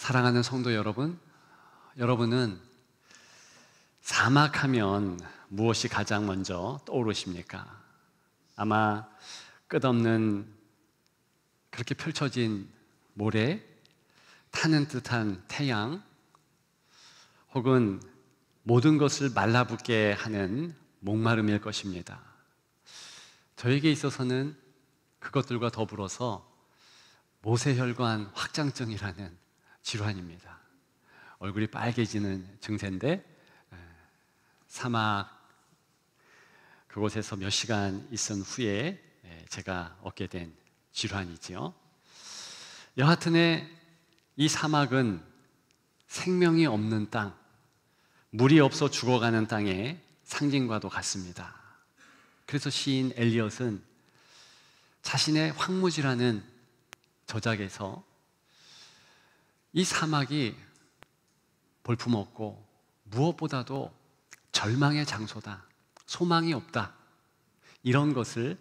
사랑하는 성도 여러분, 여러분은 사막하면 무엇이 가장 먼저 떠오르십니까? 아마 끝없는 그렇게 펼쳐진 모래, 타는 듯한 태양, 혹은 모든 것을 말라붙게 하는 목마름일 것입니다. 저에게 있어서는 그것들과 더불어서 모세혈관 확장증이라는 질환입니다. 얼굴이 빨개지는 증세인데 사막 그곳에서 몇 시간 있은 후에 제가 얻게 된 질환이지요. 여하튼에 이 사막은 생명이 없는 땅, 물이 없어 죽어가는 땅의 상징과도 같습니다. 그래서 시인 엘리엇은 자신의 황무지라는 저작에서 이 사막이 볼품없고 무엇보다도 절망의 장소다, 소망이 없다, 이런 것을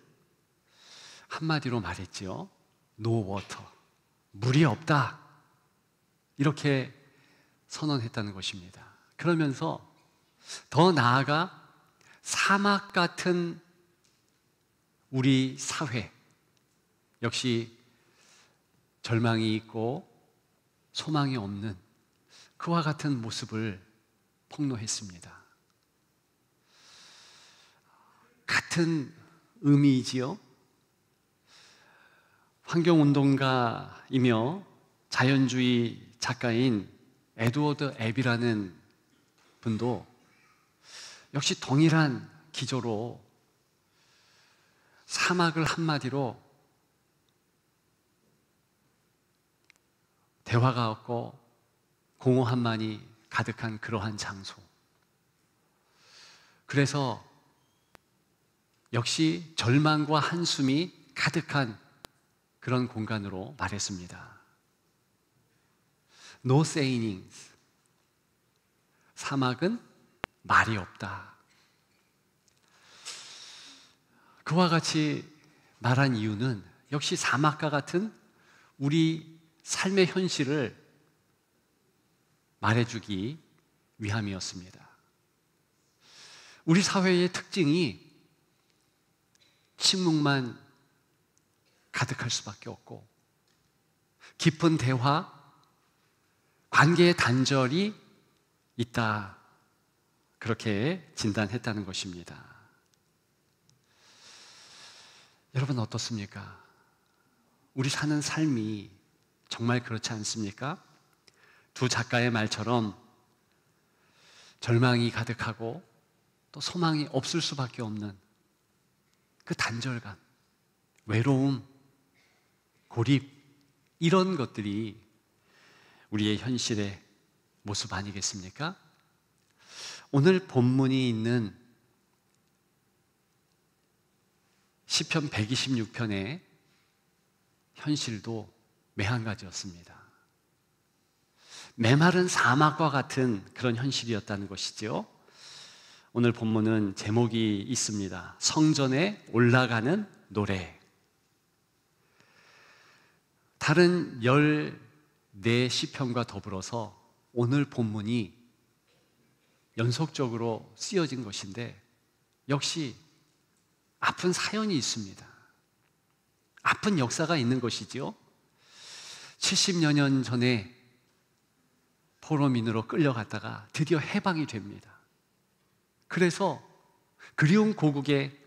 한마디로 말했지요. No water, 물이 없다, 이렇게 선언했다는 것입니다. 그러면서 더 나아가 사막 같은 우리 사회, 역시 절망이 있고 소망이 없는 그와 같은 모습을 폭로했습니다. 같은 의미이지요. 환경운동가이며 자연주의 작가인 에드워드 앱이라는 분도 역시 동일한 기조로 사막을 한마디로 대화가 없고 공허함만이 가득한 그러한 장소, 그래서 역시 절망과 한숨이 가득한 그런 공간으로 말했습니다. No sayings, 사막은 말이 없다. 그와 같이 말한 이유는 역시 사막과 같은 우리 삶의 현실을 말해주기 위함이었습니다. 우리 사회의 특징이 침묵만 가득할 수밖에 없고 깊은 대화, 관계의 단절이 있다, 그렇게 진단했다는 것입니다. 여러분 어떻습니까? 우리 사는 삶이 정말 그렇지 않습니까? 두 작가의 말처럼 절망이 가득하고 또 소망이 없을 수밖에 없는 그 단절감, 외로움, 고립, 이런 것들이 우리의 현실의 모습 아니겠습니까? 오늘 본문이 있는 시편 126편의 현실도 매한가지였습니다. 메마른 사막과 같은 그런 현실이었다는 것이죠. 오늘 본문은 제목이 있습니다. 성전에 올라가는 노래. 다른 14시편과 더불어서 오늘 본문이 연속적으로 쓰여진 것인데 역시 아픈 사연이 있습니다. 아픈 역사가 있는 것이지요. 70여 년 전에 포로민으로 끌려갔다가 드디어 해방이 됩니다. 그래서 그리운 고국에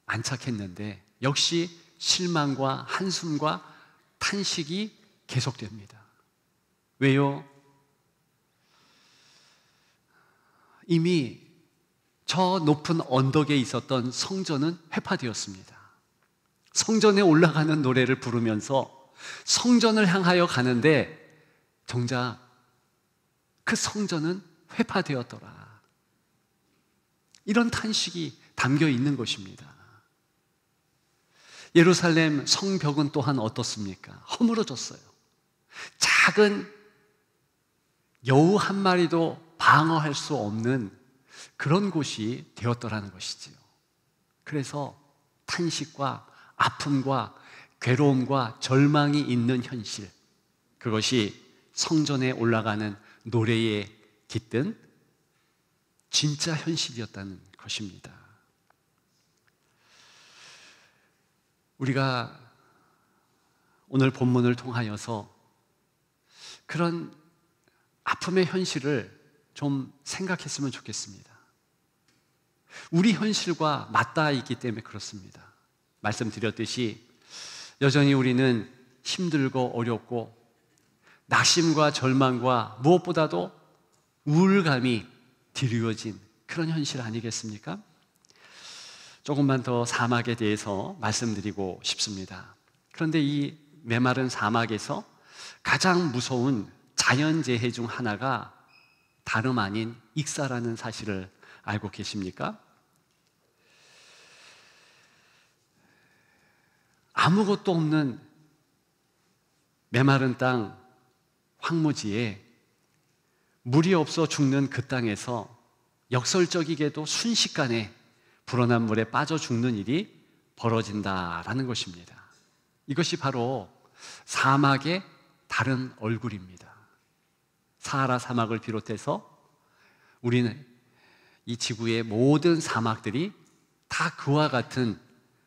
안착했는데 역시 실망과 한숨과 탄식이 계속됩니다. 왜요? 이미 저 높은 언덕에 있었던 성전은 회파되었습니다. 성전에 올라가는 노래를 부르면서 성전을 향하여 가는데 정작 그 성전은 회파되었더라, 이런 탄식이 담겨 있는 것입니다. 예루살렘 성벽은 또한 어떻습니까? 허물어졌어요. 작은 여우 한 마리도 방어할 수 없는 그런 곳이 되었더라는 것이지요. 그래서 탄식과 아픔과 괴로움과 절망이 있는 현실, 그것이 성전에 올라가는 노래에 깃든 진짜 현실이었다는 것입니다. 우리가 오늘 본문을 통하여서 그런 아픔의 현실을 좀 생각했으면 좋겠습니다. 우리 현실과 맞닿아 있기 때문에 그렇습니다. 말씀드렸듯이 여전히 우리는 힘들고 어렵고 낙심과 절망과 무엇보다도 우울감이 드리워진 그런 현실 아니겠습니까? 조금만 더 사막에 대해서 말씀드리고 싶습니다. 그런데 이 메마른 사막에서 가장 무서운 자연재해 중 하나가 다름 아닌 익사라는 사실을 알고 계십니까? 아무것도 없는 메마른 땅, 황무지에 물이 없어 죽는 그 땅에서 역설적이게도 순식간에 불어난 물에 빠져 죽는 일이 벌어진다라는 것입니다. 이것이 바로 사막의 다른 얼굴입니다. 사하라 사막을 비롯해서 우리는 이 지구의 모든 사막들이 다 그와 같은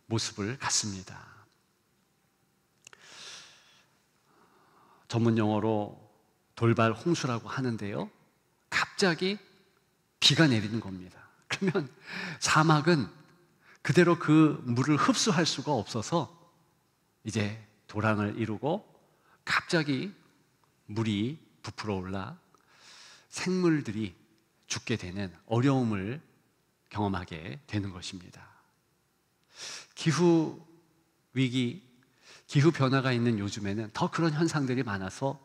모습을 갖습니다. 전문 용어로 돌발 홍수라고 하는데요, 갑자기 비가 내리는 겁니다. 그러면 사막은 그대로 그 물을 흡수할 수가 없어서 이제 도랑을 이루고 갑자기 물이 부풀어 올라 생물들이 죽게 되는 어려움을 경험하게 되는 것입니다. 기후 위기, 기후 변화가 있는 요즘에는 더 그런 현상들이 많아서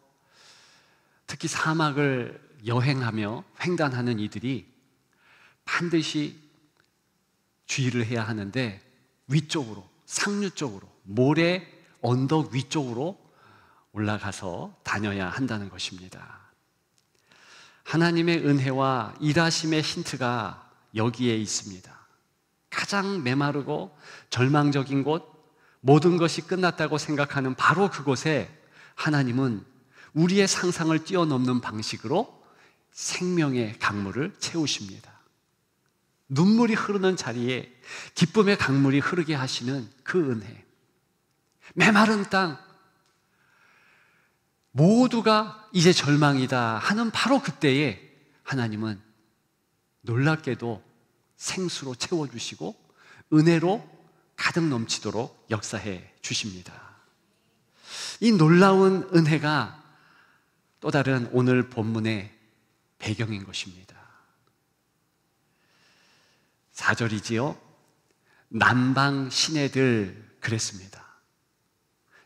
특히 사막을 여행하며 횡단하는 이들이 반드시 주의를 해야 하는데, 위쪽으로, 상류 쪽으로, 모래 언덕 위쪽으로 올라가서 다녀야 한다는 것입니다. 하나님의 은혜와 일하심의 힌트가 여기에 있습니다. 가장 메마르고 절망적인 곳, 모든 것이 끝났다고 생각하는 바로 그곳에 하나님은 우리의 상상을 뛰어넘는 방식으로 생명의 강물을 채우십니다. 눈물이 흐르는 자리에 기쁨의 강물이 흐르게 하시는 그 은혜, 메마른 땅, 모두가 이제 절망이다 하는 바로 그때에 하나님은 놀랍게도 생수로 채워주시고 은혜로 가득 넘치도록 역사해 주십니다. 이 놀라운 은혜가 또 다른 오늘 본문의 배경인 것입니다. 4절이지요. 남방 시내들 그랬습니다.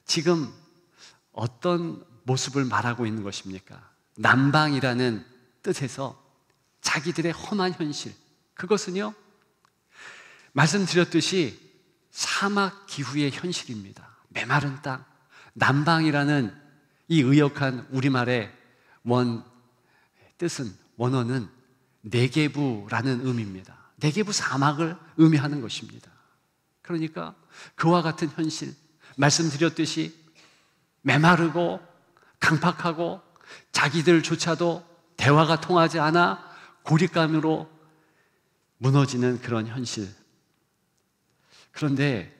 지금 어떤 모습을 말하고 있는 것입니까? 남방이라는 뜻에서 자기들의 험한 현실, 그것은요, 말씀드렸듯이 사막 기후의 현실입니다. 메마른 땅, 남방이라는 이 의역한 우리말의 원어는 네게부라는 의미입니다. 네게부 사막을 의미하는 것입니다. 그러니까 그와 같은 현실, 말씀드렸듯이 메마르고 강팍하고 자기들조차도 대화가 통하지 않아 고립감으로 무너지는 그런 현실. 그런데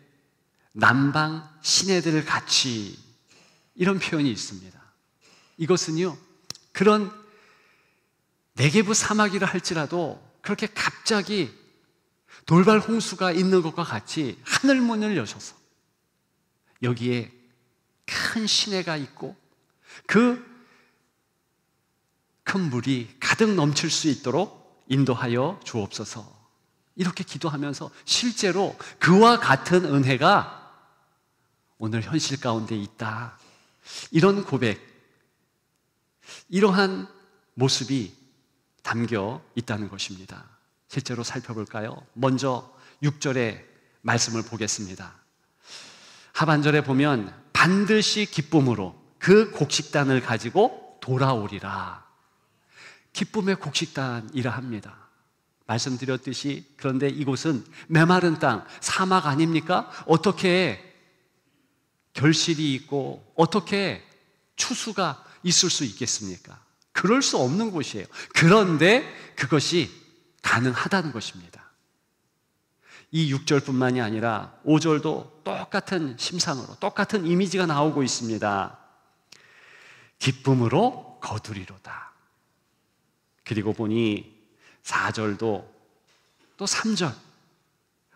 남방 시내들 같이, 이런 표현이 있습니다. 이것은요, 그런 네게부 사막이라 할지라도 그렇게 갑자기 돌발 홍수가 있는 것과 같이 하늘 문을 여셔서 여기에 큰 시내가 있고 그 큰 물이 가득 넘칠 수 있도록 인도하여 주옵소서, 이렇게 기도하면서 실제로 그와 같은 은혜가 오늘 현실 가운데 있다, 이런 고백, 이러한 모습이 담겨 있다는 것입니다. 실제로 살펴볼까요? 먼저 6절의 말씀을 보겠습니다. 하반절에 보면 반드시 기쁨으로 그 곡식단을 가지고 돌아오리라. 기쁨의 곡식단이라 합니다. 말씀드렸듯이, 그런데 이곳은 메마른 땅, 사막 아닙니까? 어떻게 결실이 있고 어떻게 추수가 있을 수 있겠습니까? 그럴 수 없는 곳이에요. 그런데 그것이 가능하다는 것입니다. 이 6절뿐만이 아니라 5절도 똑같은 심상으로 똑같은 이미지가 나오고 있습니다. 기쁨으로 거두리로다. 그리고 보니 4절도 또 3절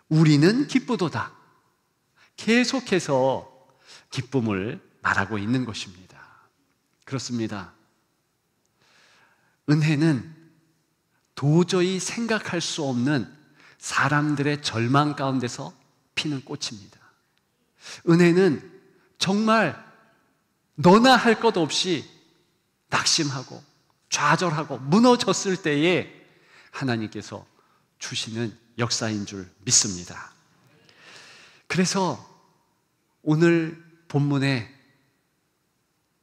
우리는 기쁘도다. 계속해서 기쁨을 말하고 있는 것입니다. 그렇습니다. 은혜는 도저히 생각할 수 없는 사람들의 절망 가운데서 피는 꽃입니다. 은혜는 정말 너나 할 것 없이 낙심하고 좌절하고 무너졌을 때에 하나님께서 주시는 역사인 줄 믿습니다. 그래서 오늘 본문에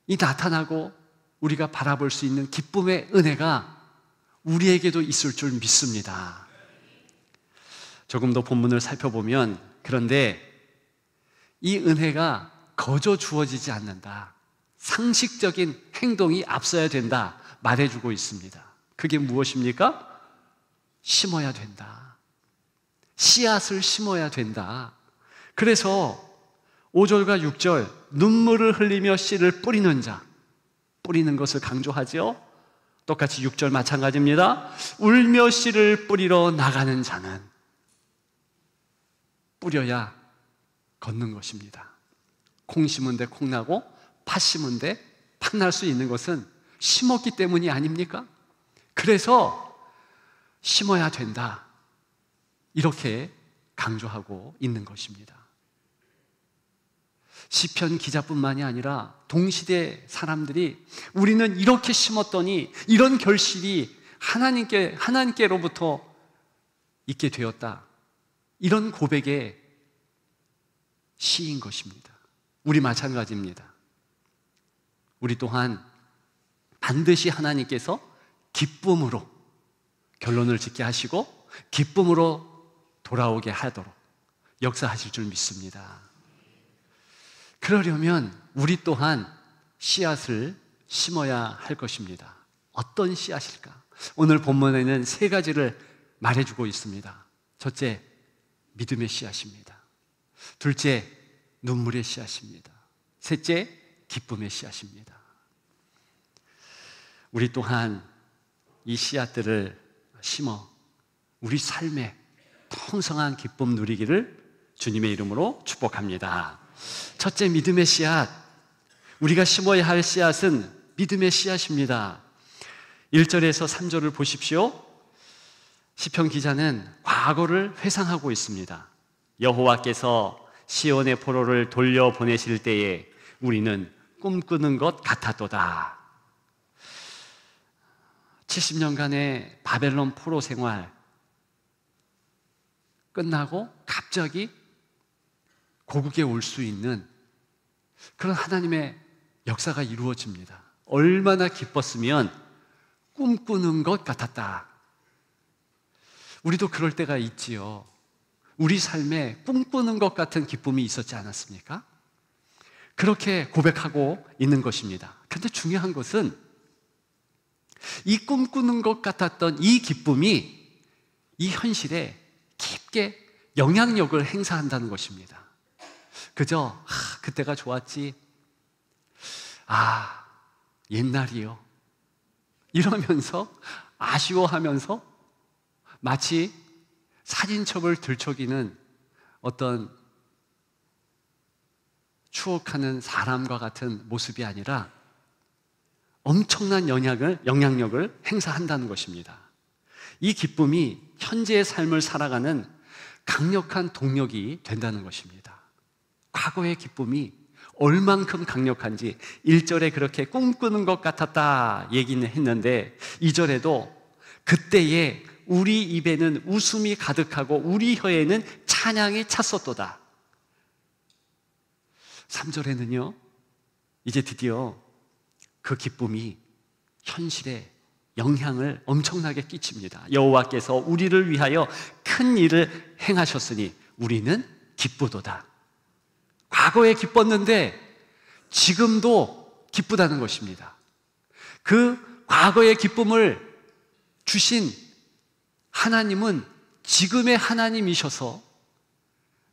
이 나타나고 우리가 바라볼 수 있는 기쁨의 은혜가 우리에게도 있을 줄 믿습니다. 조금 더 본문을 살펴보면 그런데 이 은혜가 거저 주어지지 않는다. 상식적인 행동이 앞서야 된다 말해주고 있습니다. 그게 무엇입니까? 심어야 된다. 씨앗을 심어야 된다. 그래서 5절과 6절 눈물을 흘리며 씨를 뿌리는 자, 뿌리는 것을 강조하죠. 똑같이 6절 마찬가지입니다. 울며 씨를 뿌리러 나가는 자는 뿌려야 걷는 것입니다. 콩 심은 데 콩 나고 팥 심은 데 팥 날 수 있는 것은 심었기 때문이 아닙니까? 그래서 심어야 된다. 이렇게 강조하고 있는 것입니다. 시편 기자뿐만이 아니라 동시대 사람들이 우리는 이렇게 심었더니 이런 결실이 하나님께로부터 있게 되었다. 이런 고백의 시인 것입니다. 우리 마찬가지입니다. 우리 또한 반드시 하나님께서 기쁨으로 결론을 짓게 하시고 기쁨으로 돌아오게 하도록 역사하실 줄 믿습니다. 그러려면 우리 또한 씨앗을 심어야 할 것입니다. 어떤 씨앗일까? 오늘 본문에는 세 가지를 말해주고 있습니다. 첫째, 믿음의 씨앗입니다. 둘째, 눈물의 씨앗입니다. 셋째, 기쁨의 씨앗입니다. 우리 또한 이 씨앗들을 심어 우리 삶에 풍성한 기쁨 누리기를 주님의 이름으로 축복합니다. 첫째, 믿음의 씨앗. 우리가 심어야 할 씨앗은 믿음의 씨앗입니다. 1절에서 3절을 보십시오. 시편 기자는 과거를 회상하고 있습니다. 여호와께서 시온의 포로를 돌려보내실 때에 우리는 꿈꾸는 것 같았도다. 70년간의 바벨론 포로 생활 끝나고 갑자기 고국에 올 수 있는 그런 하나님의 역사가 이루어집니다. 얼마나 기뻤으면 꿈꾸는 것 같았다. 우리도 그럴 때가 있지요. 우리 삶에 꿈꾸는 것 같은 기쁨이 있었지 않았습니까? 그렇게 고백하고 있는 것입니다. 그런데 중요한 것은 이 꿈꾸는 것 같았던 이 기쁨이 이 현실에 깊게 영향력을 행사한다는 것입니다. 그저 그때가 좋았지, 옛날이요, 이러면서 아쉬워하면서 마치 사진첩을 들춰기는 어떤 추억하는 사람과 같은 모습이 아니라 엄청난 영향력을 행사한다는 것입니다. 이 기쁨이 현재의 삶을 살아가는 강력한 동력이 된다는 것입니다. 과거의 기쁨이 얼만큼 강력한지 1절에 그렇게 꿈꾸는 것 같았다 얘기는 했는데 2절에도 그때에 우리 입에는 웃음이 가득하고 우리 혀에는 찬양이 찼었도다. 3절에는요, 이제 드디어 그 기쁨이 현실에 영향을 엄청나게 끼칩니다. 여호와께서 우리를 위하여 큰 일을 행하셨으니 우리는 기쁘도다. 과거에 기뻤는데 지금도 기쁘다는 것입니다. 그 과거의 기쁨을 주신 하나님은 지금의 하나님이셔서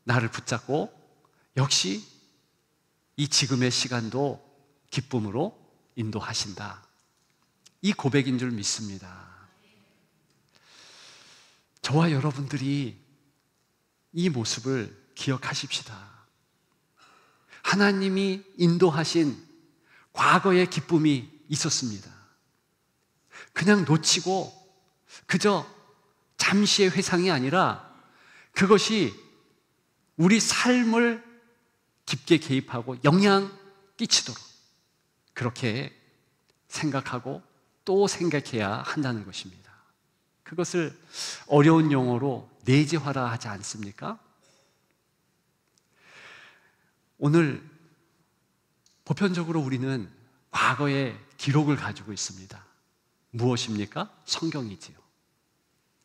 나를 붙잡고 역시 이 지금의 시간도 기쁨으로 인도하신다. 이 고백인 줄 믿습니다. 저와 여러분들이 이 모습을 기억하십시다. 하나님이 인도하신 과거의 기쁨이 있었습니다. 그냥 놓치고 그저 잠시의 회상이 아니라 그것이 우리 삶을 깊게 개입하고 영향 끼치도록 그렇게 생각하고 또 생각해야 한다는 것입니다. 그것을 어려운 용어로 내재화라 하지 않습니까? 오늘 보편적으로 우리는 과거의 기록을 가지고 있습니다. 무엇입니까? 성경이지요.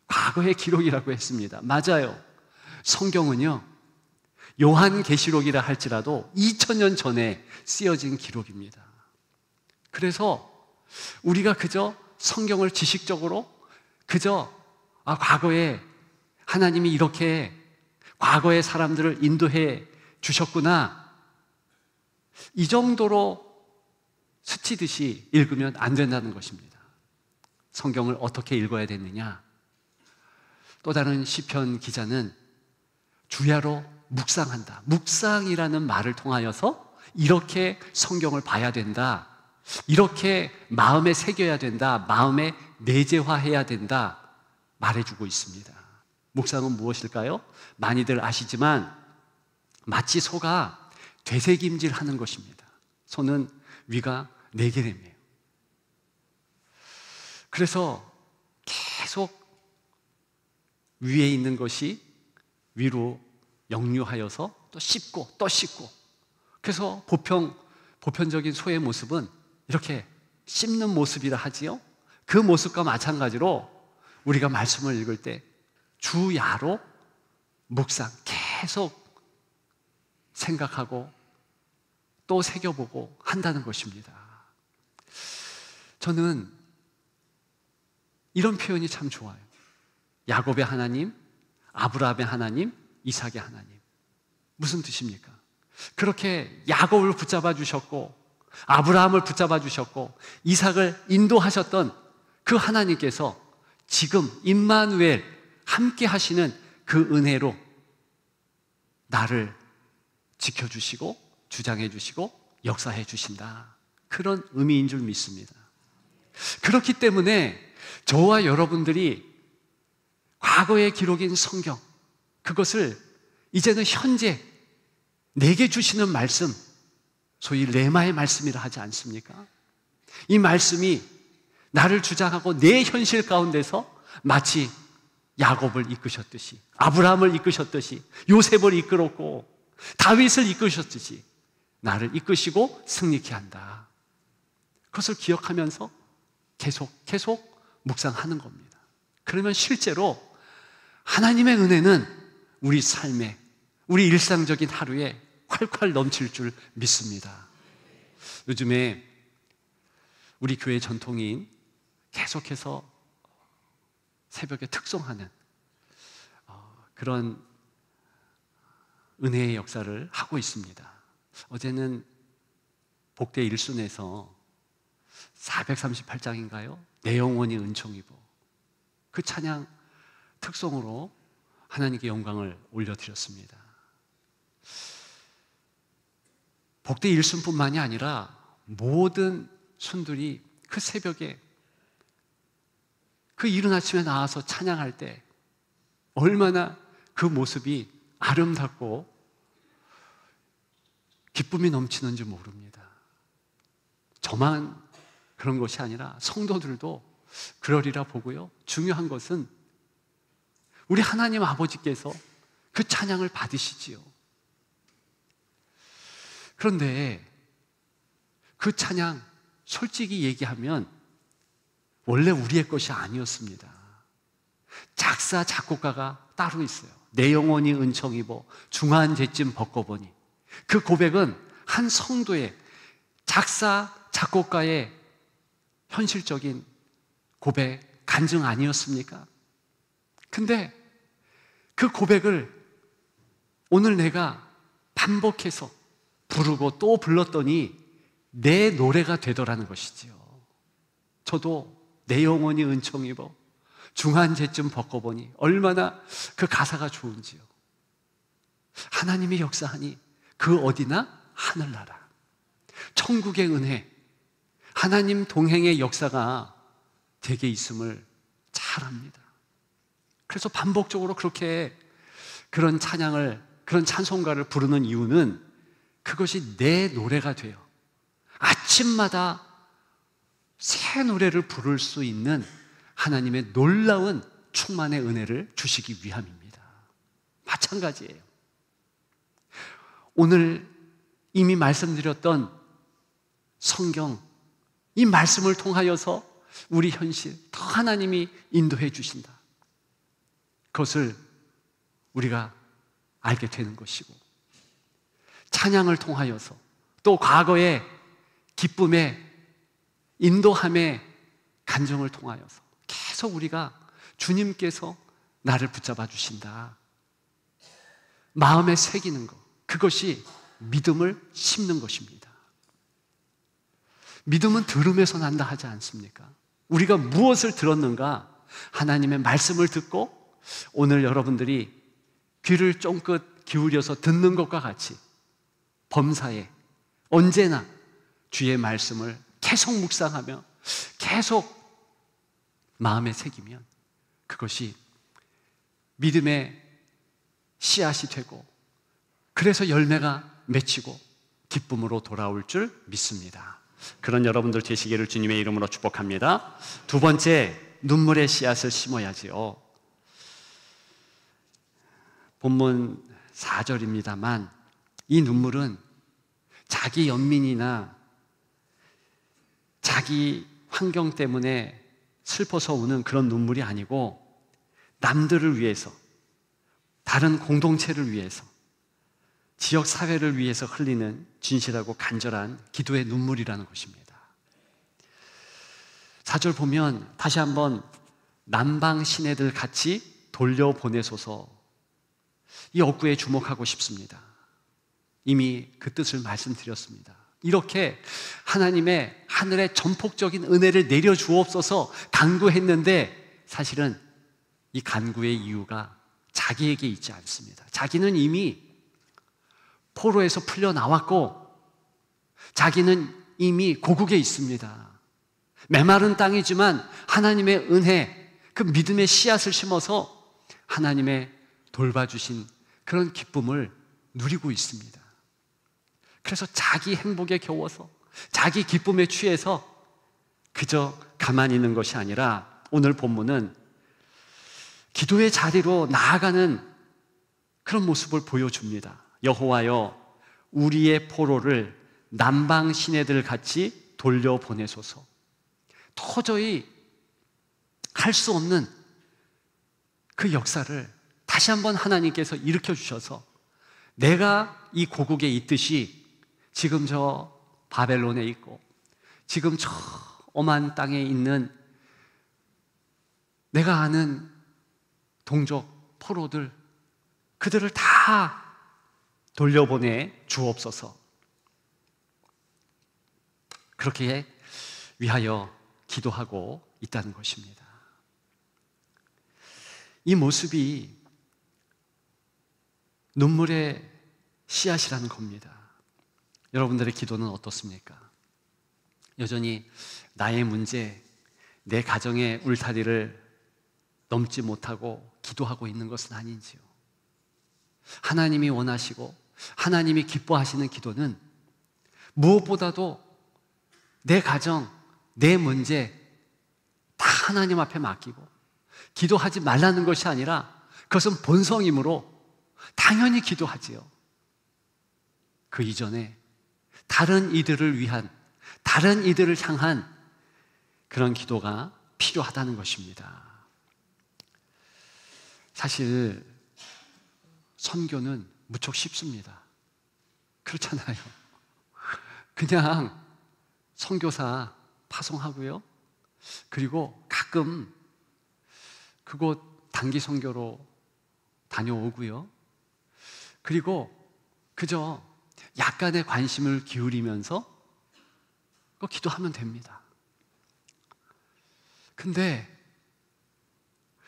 과거의 기록이라고 했습니다. 맞아요. 성경은요, 요한계시록이라 할지라도 2000년 전에 쓰여진 기록입니다. 그래서 우리가 그저 성경을 지식적으로 그저 과거에 하나님이 이렇게 과거의 사람들을 인도해 주셨구나, 이 정도로 스치듯이 읽으면 안 된다는 것입니다. 성경을 어떻게 읽어야 되느냐? 또 다른 시편 기자는 주야로 묵상한다. 묵상이라는 말을 통하여서 이렇게 성경을 봐야 된다. 이렇게 마음에 새겨야 된다. 마음에 내재화해야 된다. 말해주고 있습니다. 묵상은 무엇일까요? 많이들 아시지만 마치 소가 되새김질 하는 것입니다. 소는 위가 4개래매요. 그래서 계속 위에 있는 것이 위로 역류하여서 또 씹고 또 씹고, 그래서 보편적인 소의 모습은 이렇게 씹는 모습이라 하지요. 그 모습과 마찬가지로 우리가 말씀을 읽을 때 주야로 묵상, 계속 생각하고 또 새겨보고 한다는 것입니다. 저는 이런 표현이 참 좋아요. 야곱의 하나님, 아브라함의 하나님, 이삭의 하나님. 무슨 뜻입니까? 그렇게 야곱을 붙잡아 주셨고 아브라함을 붙잡아 주셨고 이삭을 인도하셨던 그 하나님께서 지금 임마누엘 함께 하시는 그 은혜로 나를 지켜주시고 주장해 주시고 역사해 주신다. 그런 의미인 줄 믿습니다. 그렇기 때문에 저와 여러분들이 과거의 기록인 성경, 그것을 이제는 현재 내게 주시는 말씀, 소위 레마의 말씀이라 하지 않습니까? 이 말씀이 나를 주장하고 내 현실 가운데서 마치 야곱을 이끄셨듯이, 아브라함을 이끄셨듯이, 요셉을 이끌었고 다윗을 이끄셨듯이 나를 이끄시고 승리케 한다. 그것을 기억하면서 계속 묵상하는 겁니다. 그러면 실제로 하나님의 은혜는 우리 삶에, 우리 일상적인 하루에 콸콸 넘칠 줄 믿습니다. 요즘에 우리 교회 전통인 계속해서 새벽에 특송하는 그런 은혜의 역사를 하고 있습니다. 어제는 복대 일순에서 438장인가요? 내 영혼이 은총이고, 그 찬양 특송으로 하나님께 영광을 올려드렸습니다. 복대 일순뿐만이 아니라 모든 순들이 그 새벽에 그 이른 아침에 나와서 찬양할 때 얼마나 그 모습이 아름답고 기쁨이 넘치는지 모릅니다. 저만 그런 것이 아니라 성도들도 그러리라 보고요. 중요한 것은 우리 하나님 아버지께서 그 찬양을 받으시지요. 그런데 그 찬양 솔직히 얘기하면 원래 우리의 것이 아니었습니다. 작사 작곡가가 따로 있어요. 내 영혼이 은총이보 중한 죄짐 벗고보니. 그 고백은 한 성도의 작사 작곡가의 현실적인 고백, 간증 아니었습니까? 근데 그 고백을 오늘 내가 반복해서 부르고 또 불렀더니 내 노래가 되더라는 것이지요. 저도 내 영혼이 은총 입어 중한제쯤 벗고보니 얼마나 그 가사가 좋은지요. 하나님이 역사하니 그 어디나 하늘나라, 천국의 은혜, 하나님 동행의 역사가 되게 있음을 잘 압니다. 그래서 반복적으로 그렇게 그런 찬양을, 그런 찬송가를 부르는 이유는 그것이 내 노래가 돼요. 아침마다 새 노래를 부를 수 있는 하나님의 놀라운 충만의 은혜를 주시기 위함입니다. 마찬가지예요. 오늘 이미 말씀드렸던 성경, 이 말씀을 통하여서 우리 현실 더 하나님이 인도해 주신다. 그것을 우리가 알게 되는 것이고, 찬양을 통하여서 또 과거의 기쁨의 인도함의 간증을 통하여서 계속 우리가 주님께서 나를 붙잡아 주신다, 마음에 새기는 것, 그것이 믿음을 심는 것입니다. 믿음은 들음에서 난다 하지 않습니까? 우리가 무엇을 들었는가? 하나님의 말씀을 듣고 오늘 여러분들이 귀를 쫑긋 기울여서 듣는 것과 같이 범사에 언제나 주의 말씀을 계속 묵상하며 계속 마음에 새기면 그것이 믿음의 씨앗이 되고, 그래서 열매가 맺히고 기쁨으로 돌아올 줄 믿습니다. 그런 여러분들 되시기를 주님의 이름으로 축복합니다. 두 번째, 눈물의 씨앗을 심어야지요. 본문 4절입니다만 이 눈물은 자기 연민이나 자기 환경 때문에 슬퍼서 우는 그런 눈물이 아니고 남들을 위해서, 다른 공동체를 위해서, 지역 사회를 위해서 흘리는 진실하고 간절한 기도의 눈물이라는 것입니다. 4절 보면 다시 한번 남방 시내들 같이 돌려보내소서, 이 어구에 주목하고 싶습니다. 이미 그 뜻을 말씀드렸습니다. 이렇게 하나님의 하늘의 전폭적인 은혜를 내려주옵소서 간구했는데 사실은 이 간구의 이유가 자기에게 있지 않습니다. 자기는 이미 포로에서 풀려나왔고 자기는 이미 고국에 있습니다. 메마른 땅이지만 하나님의 은혜, 그 믿음의 씨앗을 심어서 하나님의 돌봐주신 그런 기쁨을 누리고 있습니다. 그래서 자기 행복에 겨워서, 자기 기쁨에 취해서 그저 가만히 있는 것이 아니라 오늘 본문은 기도의 자리로 나아가는 그런 모습을 보여줍니다. 여호와여, 우리의 포로를 남방 시내들 같이 돌려보내소서. 도저히 할 수 없는 그 역사를 다시 한번 하나님께서 일으켜 주셔서 내가 이 고국에 있듯이 지금 저 바벨론에 있고 지금 저 엄한 땅에 있는 내가 아는 동족 포로들, 그들을 다 돌려보내 주옵소서. 그렇게 위하여 기도하고 있다는 것입니다. 이 모습이 눈물의 씨앗이라는 겁니다. 여러분들의 기도는 어떻습니까? 여전히 나의 문제, 내 가정의 울타리를 넘지 못하고 기도하고 있는 것은 아닌지요? 하나님이 원하시고 하나님이 기뻐하시는 기도는 무엇보다도 내 가정, 내 문제 다 하나님 앞에 맡기고 기도하지 말라는 것이 아니라 그것은 본성이므로 당연히 기도하지요. 그 이전에 다른 이들을 위한, 다른 이들을 향한 그런 기도가 필요하다는 것입니다. 사실 선교는 무척 쉽습니다. 그렇잖아요. 그냥 선교사 파송하고요, 그리고 가끔 그곳 단기 선교로 다녀오고요. 그리고 그저 약간의 관심을 기울이면서 기도하면 됩니다. 근데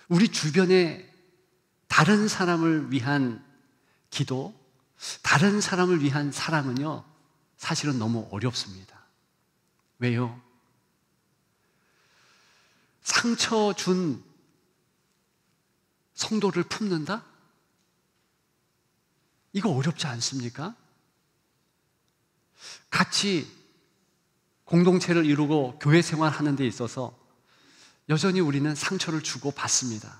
우리 주변에 다른 사람을 위한 기도, 다른 사람을 위한 사랑은요, 사실은 너무 어렵습니다. 왜요? 상처 준 성도를 품는다? 이거 어렵지 않습니까? 같이 공동체를 이루고 교회 생활하는 데 있어서 여전히 우리는 상처를 주고 받습니다.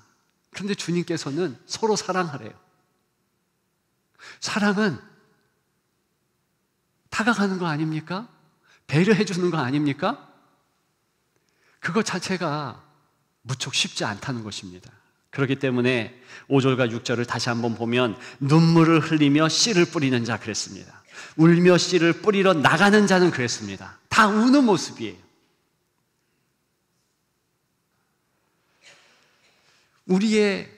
그런데 주님께서는 서로 사랑하래요. 사랑은 다가가는 거 아닙니까? 배려해 주는 거 아닙니까? 그것 자체가 무척 쉽지 않다는 것입니다. 그렇기 때문에 5절과 6절을 다시 한번 보면 눈물을 흘리며 씨를 뿌리는 자 그랬습니다. 울며 씨를 뿌리러 나가는 자는 그랬습니다. 다 우는 모습이에요. 우리의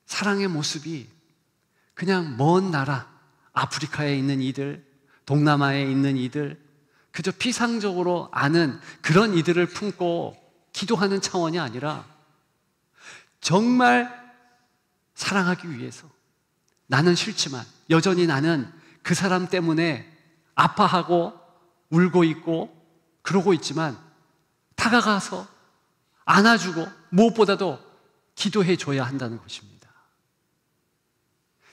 사랑의 모습이 그냥 먼 나라, 아프리카에 있는 이들, 동남아에 있는 이들, 그저 피상적으로 아는 그런 이들을 품고 기도하는 차원이 아니라 정말 사랑하기 위해서 나는 싫지만 여전히 나는 그 사람 때문에 아파하고 울고 있고 그러고 있지만 다가가서 안아주고 무엇보다도 기도해 줘야 한다는 것입니다.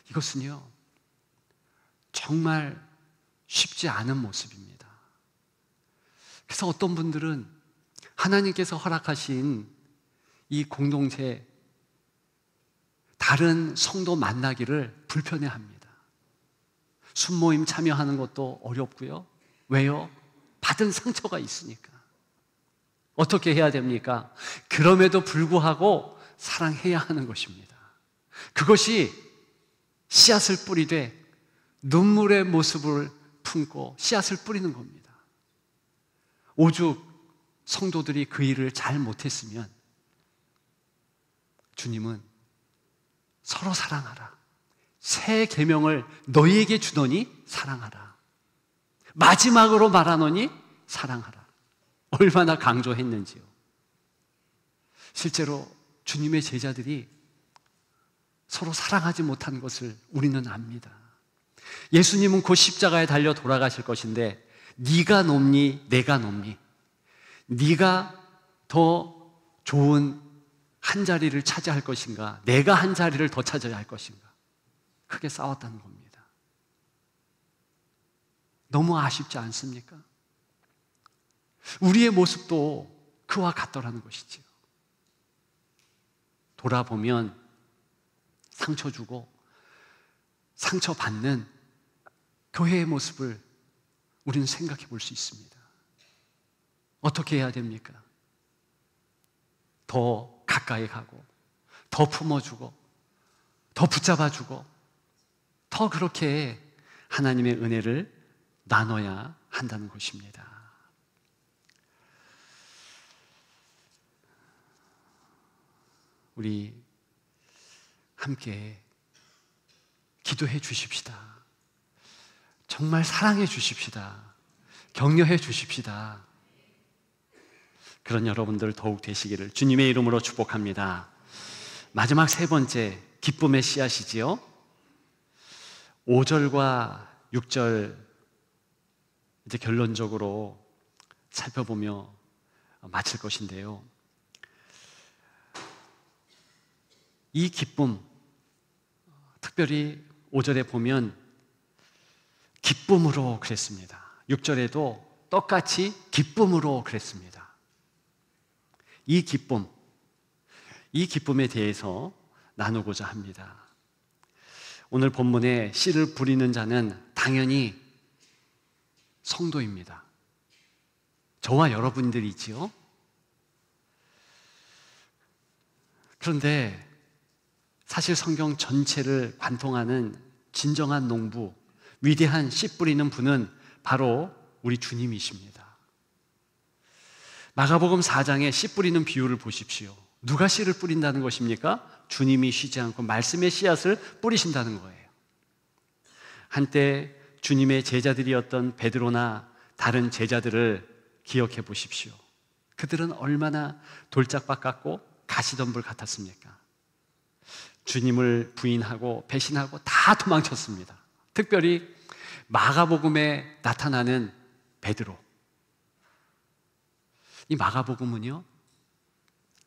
이것은요, 정말 쉽지 않은 모습입니다. 그래서 어떤 분들은 하나님께서 허락하신 이 공동체 다른 성도 만나기를 불편해합니다. 순모임 참여하는 것도 어렵고요. 왜요? 받은 상처가 있으니까. 어떻게 해야 됩니까? 그럼에도 불구하고 사랑해야 하는 것입니다. 그것이 씨앗을 뿌리되 눈물의 모습을 품고 씨앗을 뿌리는 겁니다. 오죽 성도들이 그 일을 잘 못했으면 주님은 서로 사랑하라. 새 계명을 너희에게 주더니 사랑하라. 마지막으로 말하노니 사랑하라. 얼마나 강조했는지요. 실제로 주님의 제자들이 서로 사랑하지 못한 것을 우리는 압니다. 예수님은 곧 십자가에 달려 돌아가실 것인데 네가 높니 내가 높니? 네가 더 좋은 한 자리를 차지할 것인가? 내가 한 자리를 더 차지해야 할 것인가? 크게 싸웠다는 겁니다. 너무 아쉽지 않습니까? 우리의 모습도 그와 같더라는 것이지요. 돌아보면 상처 주고 상처받는 교회의 모습을 우리는 생각해 볼 수 있습니다. 어떻게 해야 됩니까? 더 가까이 가고 더 품어주고 더 붙잡아주고 더 그렇게 하나님의 은혜를 나눠야 한다는 것입니다. 우리 함께 기도해 주십시다. 정말 사랑해 주십시다. 격려해 주십시다. 그런 여러분들 더욱 되시기를 주님의 이름으로 축복합니다. 마지막 세 번째, 기쁨의 씨앗이지요. 5절과 6절 이제 결론적으로 살펴보며 마칠 것인데요. 이 기쁨, 특별히 5절에 보면 기쁨으로 그랬습니다. 6절에도 똑같이 기쁨으로 그랬습니다. 이 기쁨에 대해서 나누고자 합니다. 오늘 본문에 씨를 부리는 자는 당연히 성도입니다. 저와 여러분들이지요. 그런데 사실 성경 전체를 관통하는 진정한 농부, 위대한 씨 뿌리는 분은 바로 우리 주님이십니다. 마가복음 4장에 씨 뿌리는 비유를 보십시오. 누가 씨를 뿌린다는 것입니까? 주님이 쉬지 않고 말씀의 씨앗을 뿌리신다는 거예요. 한때 주님의 제자들이었던 베드로나 다른 제자들을 기억해 보십시오. 그들은 얼마나 돌짝밭 같고 가시덤불 같았습니까? 주님을 부인하고 배신하고 다 도망쳤습니다. 특별히 마가복음에 나타나는 베드로. 이 마가복음은요,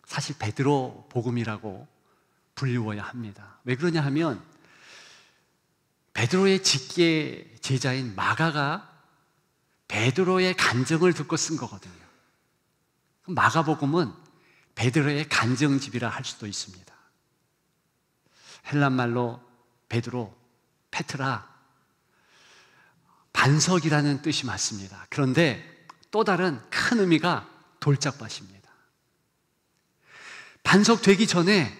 사실 베드로 복음이라고 불리워야 합니다. 왜 그러냐 하면 베드로의 직계 제자인 마가가 베드로의 간증을 듣고 쓴 거거든요. 마가복음은 베드로의 간증집이라 할 수도 있습니다. 헬란말로 베드로, 페트라, 반석이라는 뜻이 맞습니다. 그런데 또 다른 큰 의미가 돌짝밭입니다. 반석 되기 전에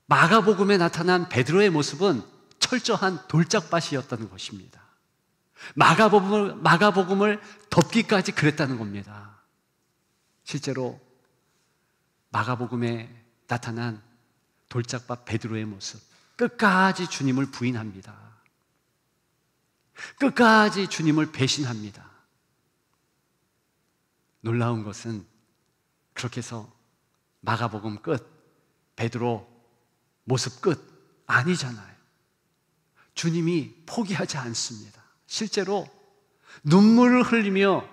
마가복음에 나타난 베드로의 모습은 철저한 돌짝밭이었다는 것입니다. 마가복음을 덮기까지 그랬다는 겁니다. 실제로 마가복음에 나타난 돌짝밭 베드로의 모습, 끝까지 주님을 부인합니다. 끝까지 주님을 배신합니다. 놀라운 것은 그렇게 해서 마가복음 끝, 베드로 모습 끝 아니잖아요. 주님이 포기하지 않습니다. 실제로 눈물을 흘리며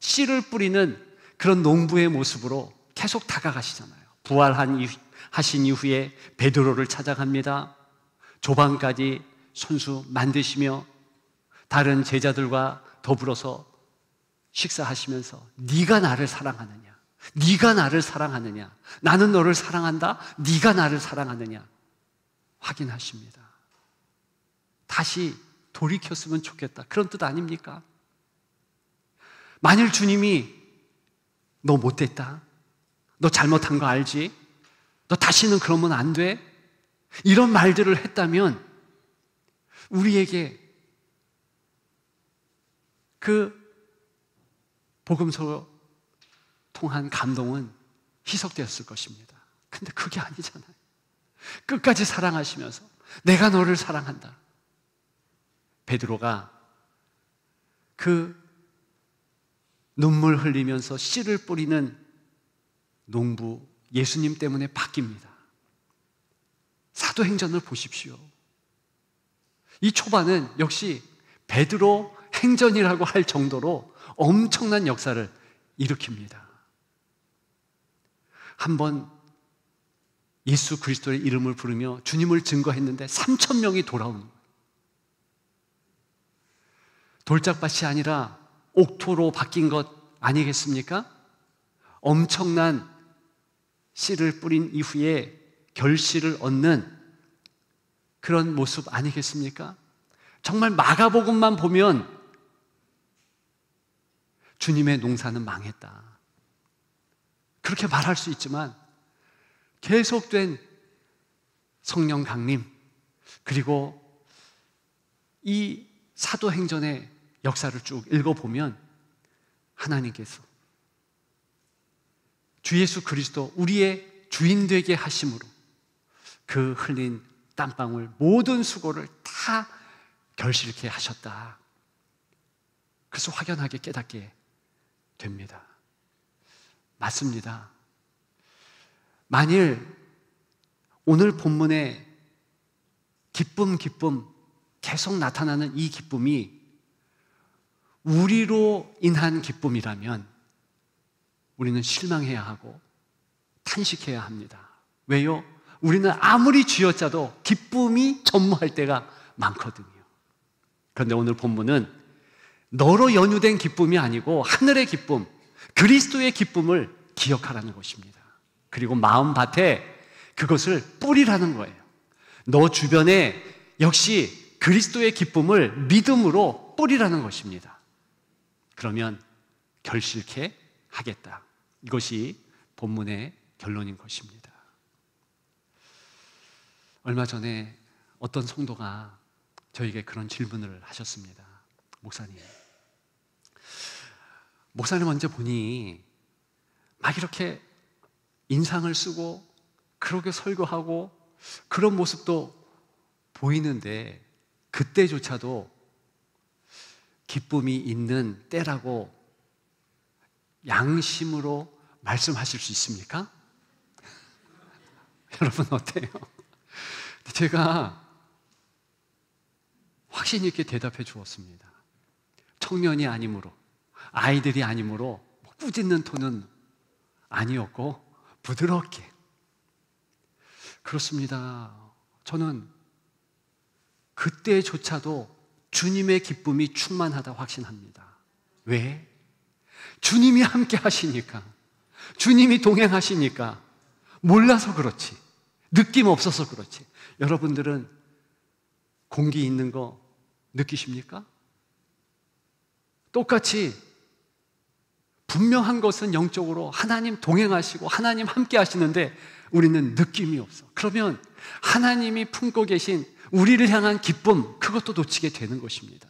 씨를 뿌리는 그런 농부의 모습으로 계속 다가가시잖아요. 부활하신 이후에 베드로를 찾아갑니다. 조방까지 손수 만드시며 다른 제자들과 더불어서 식사하시면서 네가 나를 사랑하느냐? 네가 나를 사랑하느냐? 나는 너를 사랑한다. 네가 나를 사랑하느냐? 확인하십니다. 다시 돌이켰으면 좋겠다. 그런 뜻 아닙니까? 만일 주님이 너 못됐다. 너 잘못한 거 알지? 너 다시는 그러면 안 돼. 이런 말들을 했다면 우리에게 그 복음서로 통한 감동은 희석되었을 것입니다. 근데 그게 아니잖아요. 끝까지 사랑하시면서 내가 너를 사랑한다. 베드로가 그 눈물 흘리면서 씨를 뿌리는 농부 예수님 때문에 바뀝니다. 사도행전을 보십시오. 이 초반은 역시 베드로 행전이라고 할 정도로 엄청난 역사를 일으킵니다. 한번 예수 그리스도의 이름을 부르며 주님을 증거했는데 3,000명이 돌아오는 거예요. 돌짝밭이 아니라 옥토로 바뀐 것 아니겠습니까? 엄청난 씨를 뿌린 이후에 결실을 얻는 그런 모습 아니겠습니까? 정말 마가복음만 보면 주님의 농사는 망했다. 그렇게 말할 수 있지만 계속된 성령 강림 그리고 이 사도행전의 역사를 쭉 읽어보면 하나님께서 주 예수 그리스도 우리의 주인 되게 하심으로 그 흘린 땀방울 모든 수고를 다 결실케 하셨다. 그래서 확연하게 깨닫게 됩니다. 맞습니다. 만일 오늘 본문에 기쁨 계속 나타나는 이 기쁨이 우리로 인한 기쁨이라면 우리는 실망해야 하고 탄식해야 합니다. 왜요? 우리는 아무리 쥐어짜도 기쁨이 전무할 때가 많거든요. 그런데 오늘 본문은 너로 연유된 기쁨이 아니고 하늘의 기쁨, 그리스도의 기쁨을 기억하라는 것입니다. 그리고 마음밭에 그것을 뿌리라는 거예요. 너 주변에 역시 그리스도의 기쁨을 믿음으로 뿌리라는 것입니다. 그러면 결실케 하겠다. 이것이 본문의 결론인 것입니다. 얼마 전에 어떤 성도가 저에게 그런 질문을 하셨습니다. 목사님 언제 보니 막 이렇게 인상을 쓰고 그렇게 설교하고 그런 모습도 보이는데 그때조차도 기쁨이 있는 때라고 양심으로 말씀하실 수 있습니까? 여러분 어때요? 제가 확신 있게 대답해 주었습니다. 청년이 아니므로, 아이들이 아니므로 꾸짖는 톤은 아니었고 부드럽게. 그렇습니다. 저는 그때조차도 주님의 기쁨이 충만하다 확신합니다. 왜? 주님이 함께 하시니까, 주님이 동행하시니까. 몰라서 그렇지, 느낌 없어서 그렇지. 여러분들은 공기 있는 거 느끼십니까? 똑같이 분명한 것은 영적으로 하나님 동행하시고 하나님 함께 하시는데 우리는 느낌이 없어. 그러면 하나님이 품고 계신 우리를 향한 기쁨, 그것도 놓치게 되는 것입니다.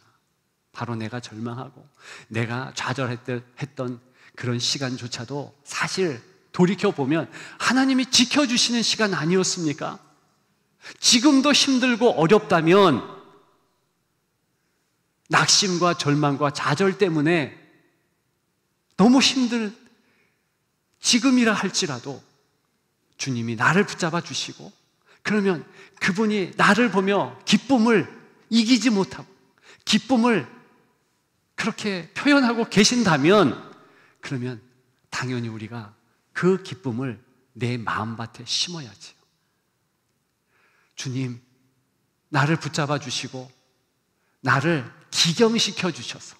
바로 내가 절망하고 내가 좌절했던 그런 시간조차도 사실 돌이켜보면 하나님이 지켜주시는 시간 아니었습니까? 지금도 힘들고 어렵다면 낙심과 절망과 좌절 때문에 너무 힘든 지금이라 할지라도 주님이 나를 붙잡아 주시고, 그러면 그분이 나를 보며 기쁨을 이기지 못하고 기쁨을 그렇게 표현하고 계신다면, 그러면 당연히 우리가 그 기쁨을 내 마음밭에 심어야지요. 주님, 나를 붙잡아 주시고 나를 기경시켜 주셔서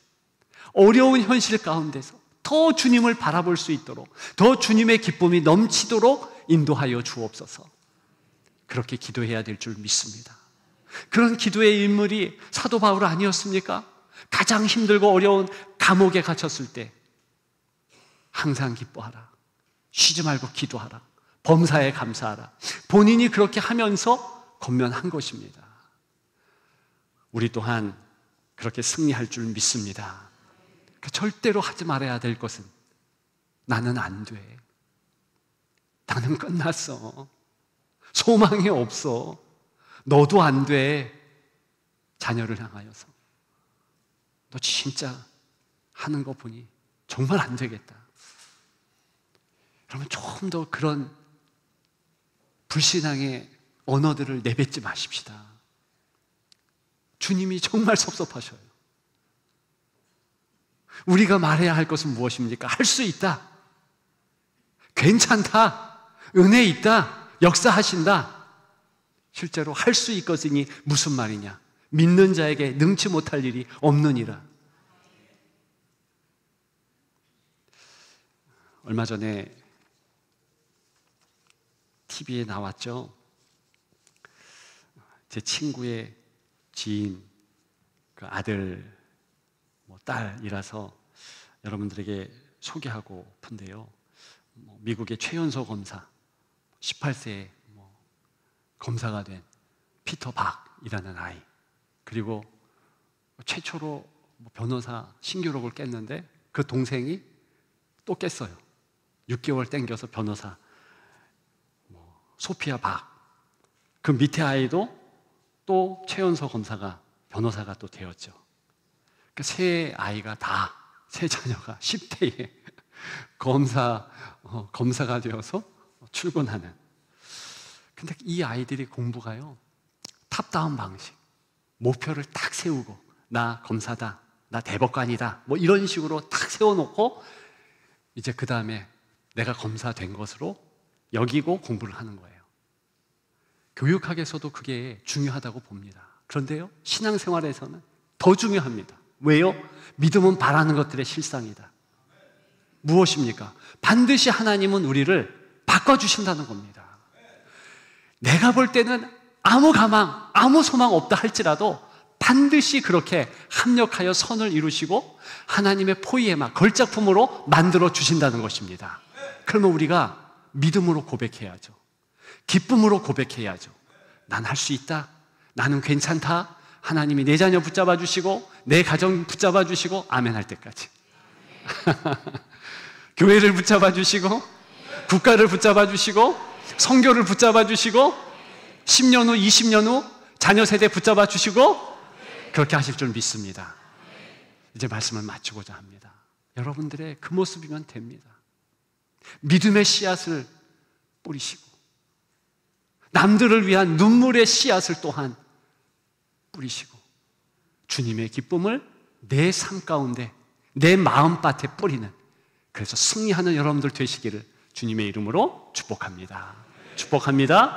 어려운 현실 가운데서 더 주님을 바라볼 수 있도록, 더 주님의 기쁨이 넘치도록 인도하여 주옵소서. 그렇게 기도해야 될 줄 믿습니다. 그런 기도의 인물이 사도 바울 아니었습니까? 가장 힘들고 어려운 감옥에 갇혔을 때 항상 기뻐하라, 쉬지 말고 기도하라, 범사에 감사하라. 본인이 그렇게 하면서 권면한 것입니다. 우리 또한 그렇게 승리할 줄 믿습니다. 절대로 하지 말아야 될 것은, 나는 안 돼, 나는 끝났어, 소망이 없어, 너도 안 돼. 자녀를 향하여서 너 진짜 하는 거 보니 정말 안 되겠다. 여러분, 조금 더 그런 불신앙의 언어들을 내뱉지 마십시다. 주님이 정말 섭섭하셔요. 우리가 말해야 할 것은 무엇입니까? 할 수 있다, 괜찮다, 은혜 있다, 역사하신다. 실제로 할 수 있거든이 무슨 말이냐? 믿는 자에게 능치 못할 일이 없느니라. 얼마 전에 TV에 나왔죠. 제 친구의 지인, 그 아들, 딸이라서 여러분들에게 소개하고 싶은데요. 미국의 최연소 검사, 18세에 검사가 된 피터 박이라는 아이, 그리고 최초로 변호사 신규록을 깼는데 그 동생이 또 깼어요. 6개월 땡겨서 변호사, 소피아 박. 그 밑에 아이도 또 최연소 검사가, 변호사가 또 되었죠. 그 세 아이가 다, 세 자녀가 10대에 검사가 되어서 출근하는. 근데 이 아이들이 공부가요, 탑다운 방식, 목표를 딱 세우고, 나 검사다, 나 대법관이다, 이런 식으로 딱 세워놓고 이제 그 다음에 내가 검사 된 것으로 여기고 공부를 하는 거예요. 교육학에서도 그게 중요하다고 봅니다. 그런데요, 신앙생활에서는 더 중요합니다. 왜요? 믿음은 바라는 것들의 실상이다. 무엇입니까? 반드시 하나님은 우리를 바꿔주신다는 겁니다. 내가 볼 때는 아무 가망, 아무 소망 없다 할지라도 반드시 그렇게 합력하여 선을 이루시고 하나님의 포이에마, 걸작품으로 만들어 주신다는 것입니다. 그러면 우리가 믿음으로 고백해야죠. 기쁨으로 고백해야죠. 난 할 수 있다, 나는 괜찮다, 하나님이 내 자녀 붙잡아 주시고 내 가정 붙잡아 주시고 아멘 할 때까지. 교회를 붙잡아 주시고, 국가를 붙잡아 주시고, 선교를 붙잡아 주시고, 10년 후, 20년 후 자녀 세대 붙잡아 주시고, 그렇게 하실 줄 믿습니다. 이제 말씀을 마치고자 합니다. 여러분들의 그 모습이면 됩니다. 믿음의 씨앗을 뿌리시고, 남들을 위한 눈물의 씨앗을 또한 뿌리시고, 주님의 기쁨을 내 삶 가운데, 내 마음밭에 뿌리는, 그래서 승리하는 여러분들 되시기를 주님의 이름으로 축복합니다. 축복합니다.